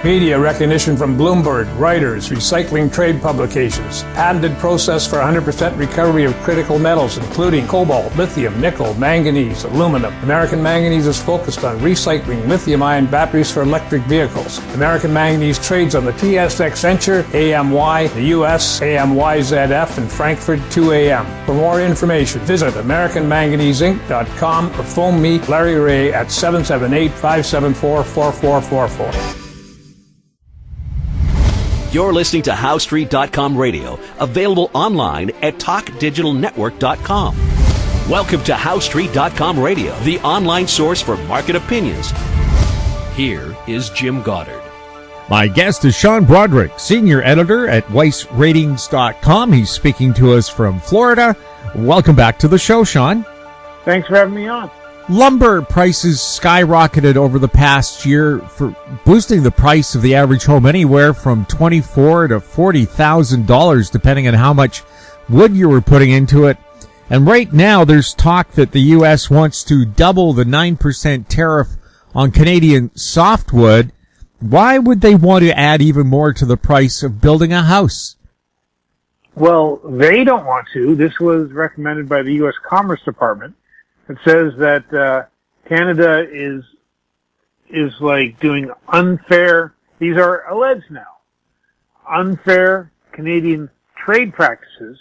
Media recognition from Bloomberg, Reuters, recycling trade publications. Patented process for 100% recovery of critical metals, including cobalt, lithium, nickel, manganese, aluminum. American Manganese is focused on recycling lithium-ion batteries for electric vehicles. American Manganese trades on the TSX Venture, AMY, the US, AMYZF, and Frankfurt 2AM. For more information, visit AmericanManganeseInc.com or phone me, Larry Ray, at 778-574-4444. You're listening to HowStreet.com radio, available online at TalkDigitalNetwork.com. Welcome to HowStreet.com radio, the online source for market opinions. Here is Jim Goddard. My guest is Sean Brodrick, senior editor at WeissRatings.com. He's speaking to us from Florida. Welcome back to the show, Sean. Thanks for having me on. Lumber prices skyrocketed over the past year, for boosting the price of the average home anywhere from $24,000 to $40,000, depending on how much wood you were putting into it. And right now, there's talk that the U.S. wants to double the 9% tariff on Canadian softwood. Why would they want to add even more to the price of building a house? Well, they don't want to. This was recommended by the U.S. Commerce Department. It says that Canada is like doing unfair, these are alleged now, unfair Canadian trade practices.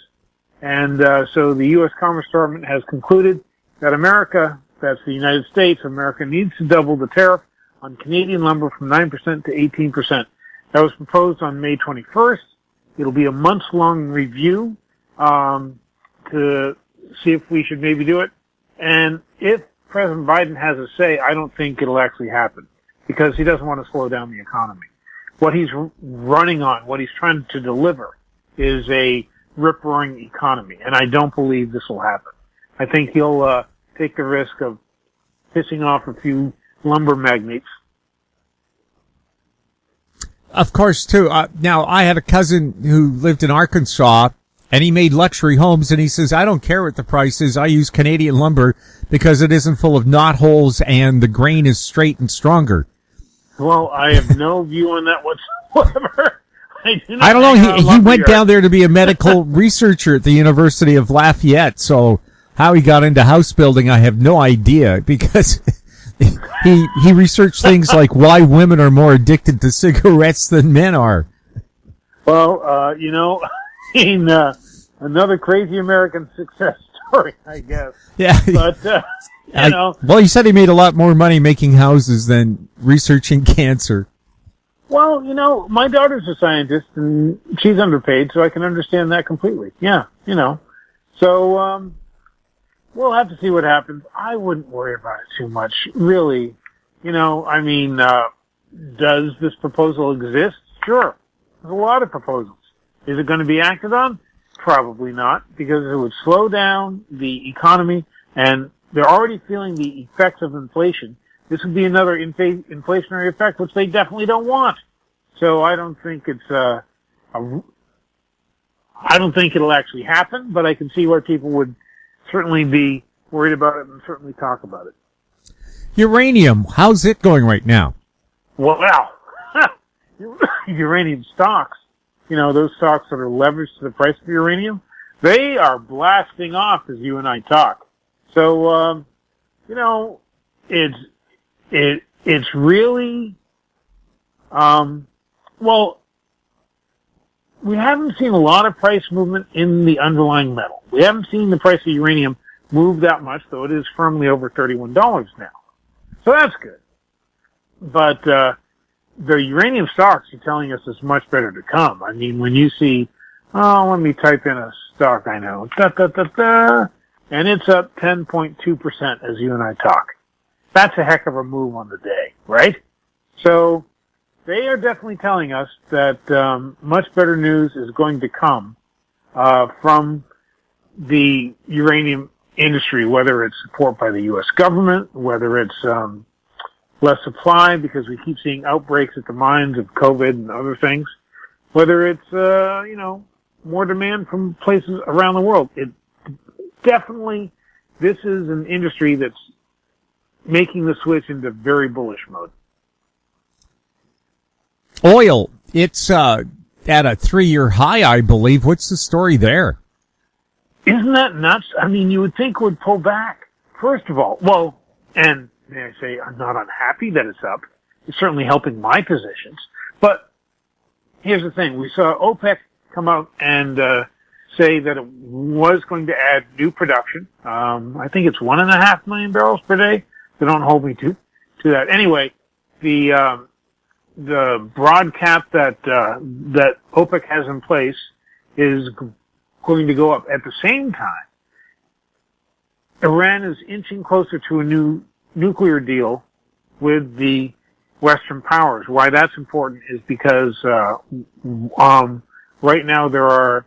And so the U.S. Commerce Department has concluded that America, that's the United States, America needs to double the tariff on Canadian lumber from 9% to 18%. That was proposed on May 21st. It'll be a months-long review to see if we should maybe do it. And if President Biden has a say, I don't think it'll actually happen because he doesn't want to slow down the economy. What he's running on, what he's trying to deliver is a rip-roaring economy, and I don't believe this will happen. I think he'll take the risk of pissing off a few lumber magnates. Of course, too. Now, I had a cousin who lived in Arkansas, and he made luxury homes, and he says, I don't care what the price is. I use Canadian lumber because it isn't full of knot holes and the grain is straight and stronger. Well, I have no view on that whatsoever. I don't know. He went down there to be a medical researcher at the University of Lafayette, so how he got into house building, I have no idea, because he researched things like why women are more addicted to cigarettes than men are. Well, another crazy American success story, I guess. Yeah. But, well, he said he made a lot more money making houses than researching cancer. Well, my daughter's a scientist and she's underpaid, so I can understand that completely. Yeah, So, we'll have to see what happens. I wouldn't worry about it too much, really. Does this proposal exist? Sure. There's a lot of proposals. Is it going to be acted on? Probably not, because it would slow down the economy, and they're already feeling the effects of inflation. This would be another inflationary effect, which they definitely don't want. So I don't think I don't think it'll actually happen, but I can see why people would certainly be worried about it and certainly talk about it. Uranium, how's it going right now? Well, uranium stocks, those stocks that are leveraged to the price of uranium, they are blasting off as you and I talk. So, it's really, we haven't seen a lot of price movement in the underlying metal. We haven't seen the price of uranium move that much, though it is firmly over $31 now. So that's good. But, the uranium stocks are telling us it's much better to come. I mean, when you see, let me type in a stock I know, and it's up 10.2% as you and I talk. That's a heck of a move on the day, right? So they are definitely telling us that much better news is going to come from the uranium industry, whether it's support by the U.S. government, whether it's less supply because we keep seeing outbreaks at the mines of COVID and other things, whether it's, more demand from places around the world. It definitely, this is an industry that's making the switch into very bullish mode. Oil, it's at a 3-year high, I believe. What's the story there? Isn't that nuts? I mean, you would think it would pull back. First of all, well, and may I say, I'm not unhappy that it's up. It's certainly helping my positions. But here's the thing. We saw OPEC come out and say that it was going to add new production. I think it's 1.5 million barrels per day. They don't hold me to that. Anyway, the broad cap that OPEC has in place is going to go up. At the same time, Iran is inching closer to a new nuclear deal with the Western powers. Why that's important is because right now there are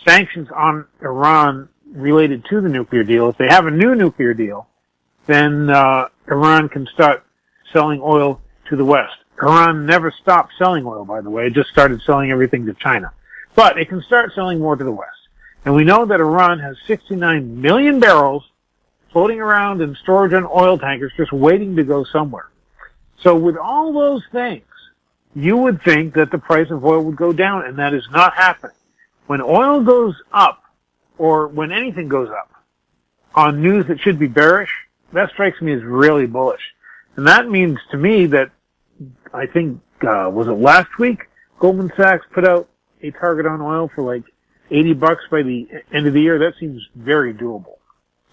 sanctions on Iran related to the nuclear deal. If they have a new nuclear deal, then Iran can start selling oil to the West. Iran never stopped selling oil, by the way. It just started selling everything to China. But it can start selling more to the West. And we know that Iran has 69 million barrels floating around in storage on oil tankers just waiting to go somewhere. So with all those things, you would think that the price of oil would go down, and that is not happening. When oil goes up, or when anything goes up, on news that should be bearish, that strikes me as really bullish. And that means to me that, I think, was it last week, Goldman Sachs put out a target on oil for like $80 by the end of the year. That seems very doable.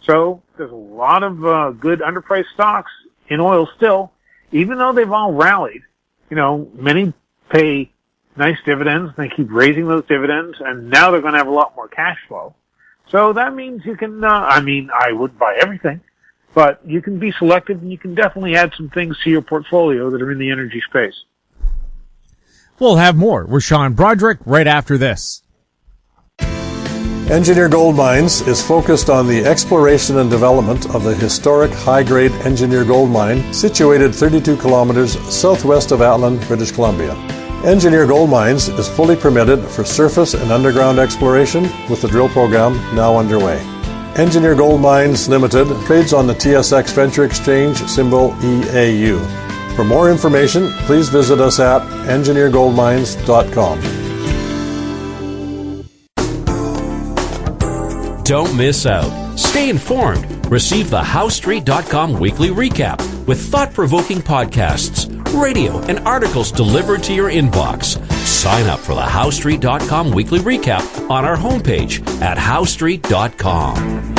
So there's a lot of good underpriced stocks in oil still, even though they've all rallied. You know, many pay nice dividends. They keep raising those dividends, and now they're going to have a lot more cash flow. So that means you can, I would buy everything, but you can be selective, and you can definitely add some things to your portfolio that are in the energy space. We'll have more with Sean Brodrick right after this. Engineer Gold Mines is focused on the exploration and development of the historic high-grade Engineer Gold Mine situated 32 kilometers southwest of Atlin, British Columbia. Engineer Gold Mines is fully permitted for surface and underground exploration with the drill program now underway. Engineer Gold Mines Limited trades on the TSX Venture Exchange, symbol EAU. For more information, please visit us at engineergoldmines.com. Don't miss out. Stay informed. Receive the HowStreet.com weekly recap with thought-provoking podcasts, radio, and articles delivered to your inbox. Sign up for the HowStreet.com weekly recap on our homepage at HowStreet.com.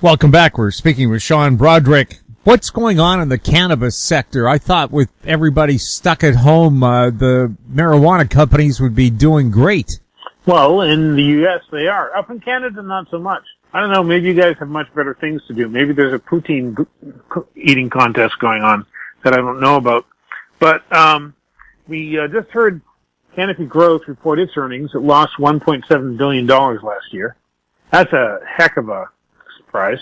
Welcome back. We're speaking with Sean Brodrick. What's going on in the cannabis sector? I thought with everybody stuck at home, the marijuana companies would be doing great. Well, in the U.S. they are. Up in Canada, not so much. I don't know, maybe you guys have much better things to do. Maybe there's a poutine eating contest going on that I don't know about. But we just heard Canopy Growth report its earnings. It lost $1.7 billion last year. That's a heck of a surprise.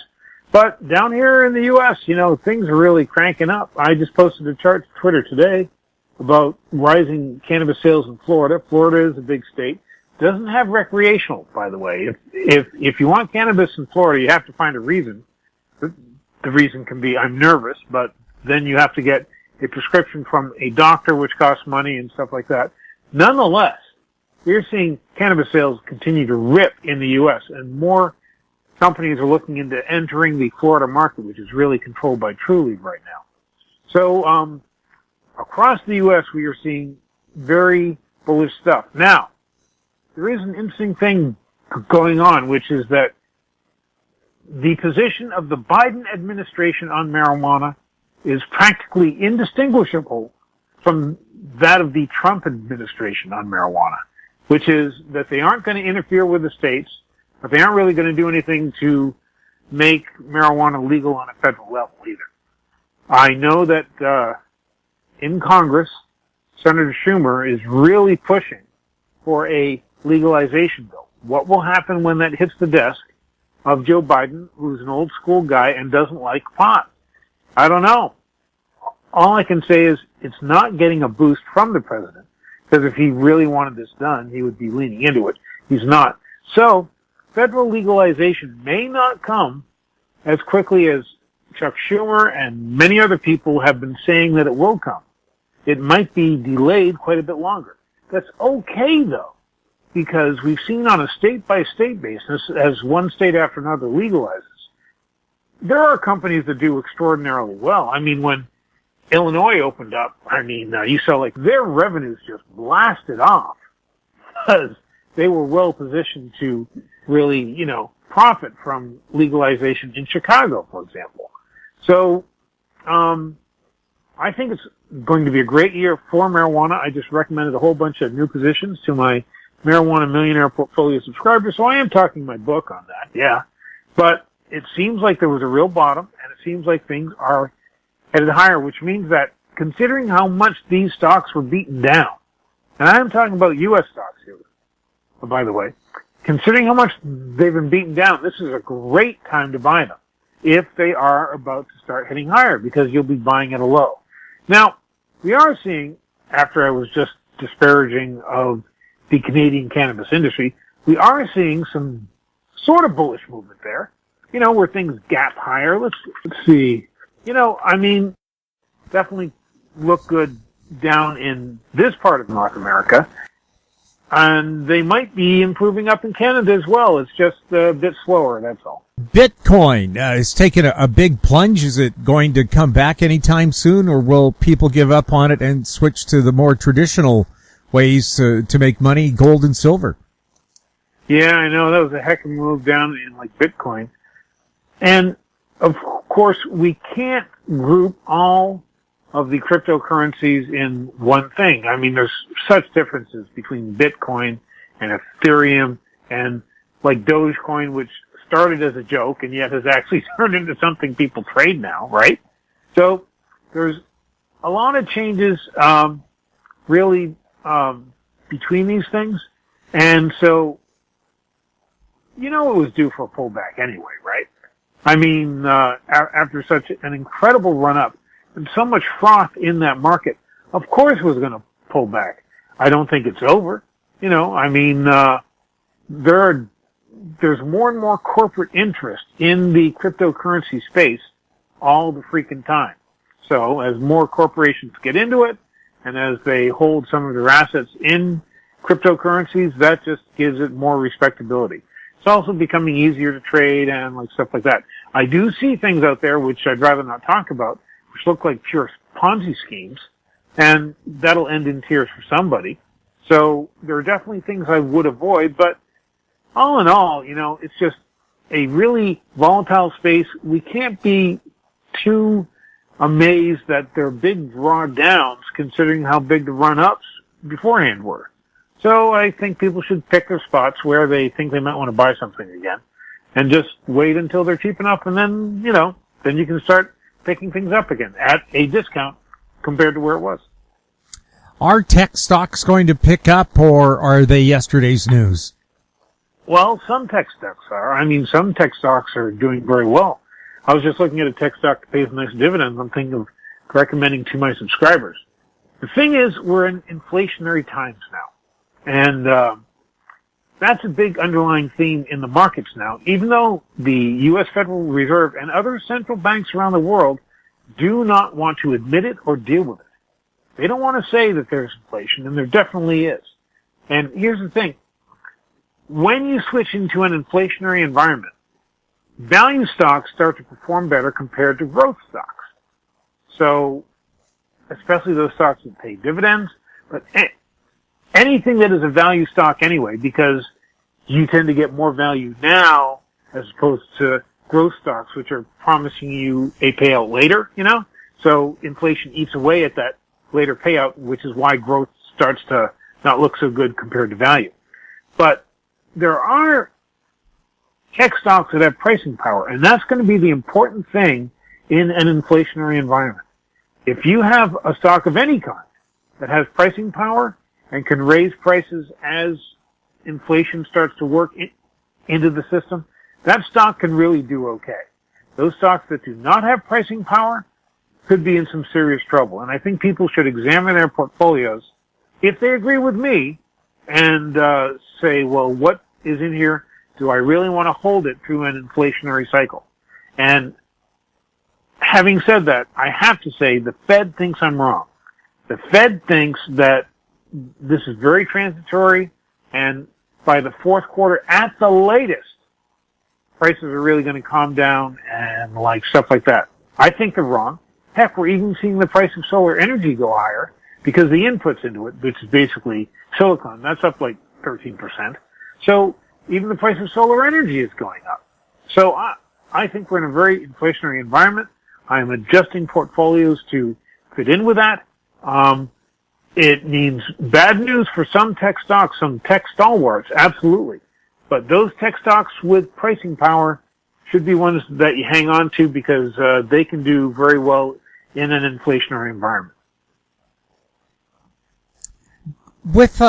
But down here in the U.S., you know, things are really cranking up. I just posted a chart to Twitter today about rising cannabis sales in Florida. Florida is a big state. Doesn't have recreational, by the way. If you want cannabis in Florida, you have to find a reason. The reason can be I'm nervous, but then you have to get a prescription from a doctor, which costs money and stuff like that. Nonetheless, we're seeing cannabis sales continue to rip in the U.S., and more companies are looking into entering the Florida market, which is really controlled by Trulieve right now. So across the U.S., we are seeing very bullish stuff. Now, there is an interesting thing going on, which is that the position of the Biden administration on marijuana is practically indistinguishable from that of the Trump administration on marijuana, which is that they aren't going to interfere with the states, but they aren't really going to do anything to make marijuana legal on a federal level either. I know that in Congress, Senator Schumer is really pushing for a legalization bill. What will happen when that hits the desk of Joe Biden, who's an old school guy and doesn't like pot? I don't know. All I can say is it's not getting a boost from the president, because if he really wanted this done, he would be leaning into it. He's not. So, federal legalization may not come as quickly as Chuck Schumer and many other people have been saying that it will come. it might be delayed quite a bit longer. That's okay, though, because we've seen on a state-by-state basis, as one state after another legalizes, there are companies that do extraordinarily well. I mean, when Illinois opened up, you saw like their revenues just blasted off because they were well positioned to really, profit from legalization in Chicago, for example. So, I think it's going to be a great year for marijuana. I just recommended a whole bunch of new positions to my Marijuana Millionaire Portfolio subscribers, so I am talking my book on that, yeah. But it seems like there was a real bottom, and it seems like things are headed higher, which means that considering how much these stocks were beaten down, and I'm talking about U.S. stocks here, by the way, considering how much they've been beaten down, this is a great time to buy them if they are about to start heading higher, because you'll be buying at a low. Now, we are seeing, after I was just disparaging of the Canadian cannabis industry, we are seeing some sort of bullish movement there, where things gap higher. Let's see. Definitely look good down in this part of North America. And they might be improving up in Canada as well. It's just a bit slower, that's all. Bitcoin is taking a big plunge. Is it going to come back anytime soon, or will people give up on it and switch to the more traditional ways to make money, gold and silver? Yeah, I know. That was a heck of a move down in like Bitcoin. And of course, we can't group all of the cryptocurrencies in one thing. I mean, there's such differences between Bitcoin and Ethereum and like Dogecoin, which started as a joke and yet has actually turned into something people trade now, right? So there's a lot of changes, between these things. And so, it was due for a pullback anyway, right? I mean, after such an incredible run up and so much froth in that market, of course it was going to pull back. I don't think it's over. There's more and more corporate interest in the cryptocurrency space all the freaking time. So as more corporations get into it, and as they hold some of their assets in cryptocurrencies, that just gives it more respectability. It's also becoming easier to trade and like stuff like that. I do see things out there which I'd rather not talk about, which look like pure Ponzi schemes, and that'll end in tears for somebody. So there are definitely things I would avoid, but all in all, it's just a really volatile space. We can't be too amazed that there are big drawdowns considering how big the run-ups beforehand were. So I think people should pick their spots where they think they might want to buy something again and just wait until they're cheap enough, and then, then you can start picking things up again at a discount compared to where it was. Are tech stocks going to pick up, or are they yesterday's news? Well, some tech stocks are. Some tech stocks are doing very well. I was just looking at a tech stock that pays nice dividends. I'm thinking of recommending to my subscribers. The thing is, we're in inflationary times now. And that's a big underlying theme in the markets now. Even though the U.S. Federal Reserve and other central banks around the world do not want to admit it or deal with it. They don't want to say that there's inflation, and there definitely is. And here's the thing. When you switch into an inflationary environment, value stocks start to perform better compared to growth stocks. So, especially those stocks that pay dividends, but anything that is a value stock anyway, because you tend to get more value now as opposed to growth stocks, which are promising you a payout later, So inflation eats away at that later payout, which is why growth starts to not look so good compared to value. But there are tech stocks that have pricing power, and that's going to be the important thing in an inflationary environment. If you have a stock of any kind that has pricing power and can raise prices as inflation starts to work into the system, that stock can really do okay. Those stocks that do not have pricing power could be in some serious trouble. And I think people should examine their portfolios if they agree with me and say, well, what is in here? Do I really want to hold it through an inflationary cycle? And having said that, I have to say the Fed thinks I'm wrong. The Fed thinks that this is very transitory, and by the fourth quarter, at the latest, prices are really going to calm down and like stuff like that. I think they're wrong. Heck, we're even seeing the price of solar energy go higher because the inputs into it, which is basically silicon, that's up like 13%. So even the price of solar energy is going up. So I think we're in a very inflationary environment. I am adjusting portfolios to fit in with that. It means bad news for some tech stocks, some tech stalwarts, absolutely. But those tech stocks with pricing power should be ones that you hang on to because they can do very well in an inflationary environment. With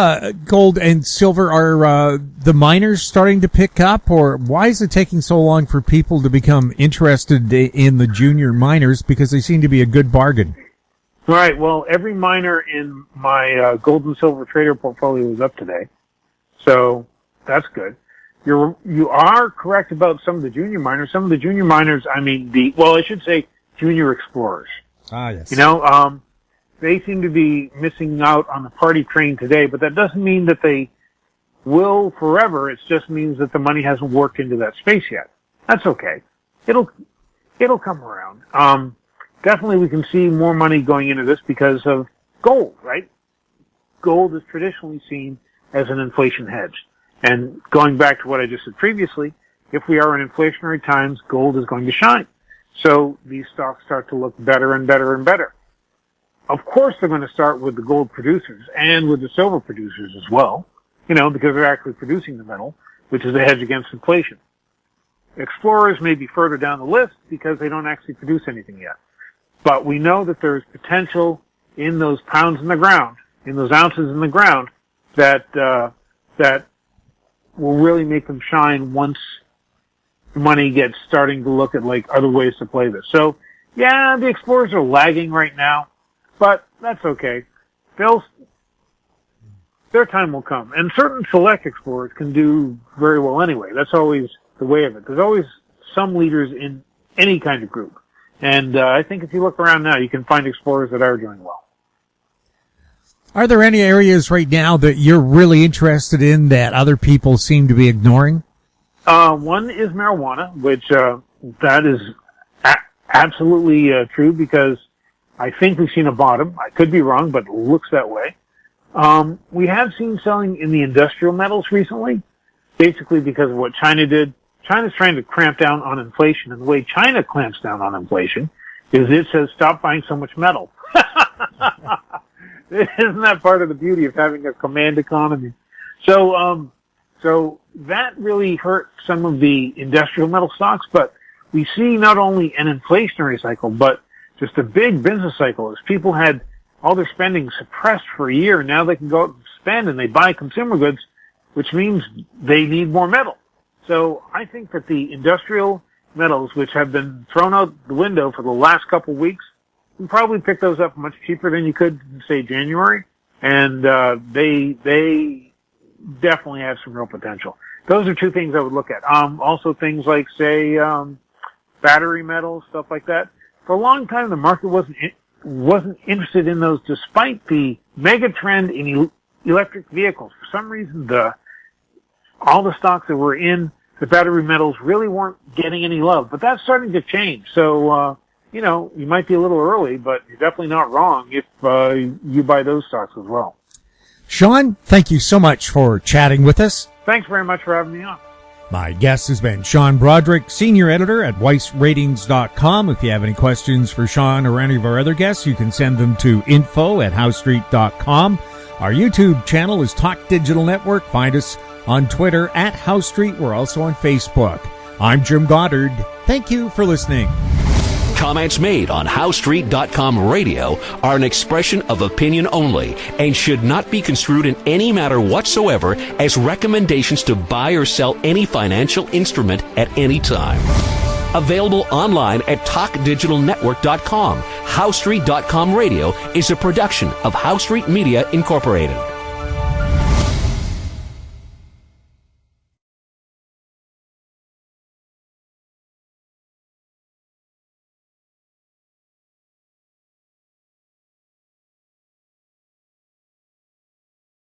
gold and silver, are the miners starting to pick up, or why is it taking so long for people to become interested in the junior miners? Because they seem to be a good bargain. Right. Well, every miner in my gold and silver trader portfolio is up today, so that's good. You are correct about some of the junior miners. Some of the junior miners, I should say junior explorers. Ah, yes. They seem to be missing out on the party train today, but that doesn't mean that they will forever. It just means that the money hasn't worked into that space yet. That's okay. It'll come around. Definitely we can see more money going into this because of gold, right? Gold is traditionally seen as an inflation hedge. And going back to what I just said previously, if we are in inflationary times, gold is going to shine. So these stocks start to look better and better and better. Of course they're going to start with the gold producers and with the silver producers as well, because they're actually producing the metal, which is a hedge against inflation. Explorers may be further down the list because they don't actually produce anything yet. But we know that there's potential in those pounds in the ground, in those ounces in the ground, that will really make them shine once money gets starting to look at like other ways to play this. So yeah, the explorers are lagging right now, but that's okay. Their time will come. And certain select explorers can do very well anyway. That's always the way of it. There's always some leaders in any kind of group. And I think if you look around now, you can find explorers that are doing well. Are there any areas right now that you're really interested in that other people seem to be ignoring? One is marijuana, which that is absolutely true because I think we've seen a bottom. I could be wrong, but it looks that way. We have seen selling in the industrial metals recently, basically because of what China did. China's trying to cramp down on inflation, and the way China clamps down on inflation is it says stop buying so much metal. Isn't that part of the beauty of having a command economy? So that really hurt some of the industrial metal stocks, but we see not only an inflationary cycle, but just a big business cycle as people had all their spending suppressed for a year, and now they can go out and spend and they buy consumer goods, which means they need more metal. So I think that the industrial metals, which have been thrown out the window for the last couple of weeks, you can probably pick those up much cheaper than you could in, say, January. And they definitely have some real potential. Those are two things I would look at. Also things like, say, battery metals, stuff like that. For a long time, the market wasn't interested in those despite the mega trend in electric vehicles. For some reason, all the stocks that were in the battery metals really weren't getting any love, but that's starting to change. So, you might be a little early, but you're definitely not wrong if you buy those stocks as well. Sean, thank you so much for chatting with us. Thanks very much for having me on. My guest has been Sean Brodrick, Senior Editor at WeissRatings.com. If you have any questions for Sean or any of our other guests, you can send them to info@HowStreet.com. Our YouTube channel is Talk Digital Network. Find us on Twitter at House Street. We're also on Facebook. I'm Jim Goddard. Thank you for listening. Comments made on HowStreet.com radio are an expression of opinion only and should not be construed in any matter whatsoever as recommendations to buy or sell any financial instrument at any time. Available online at TalkDigitalNetwork.com. HowStreet.com radio is a production of House Street Media Incorporated.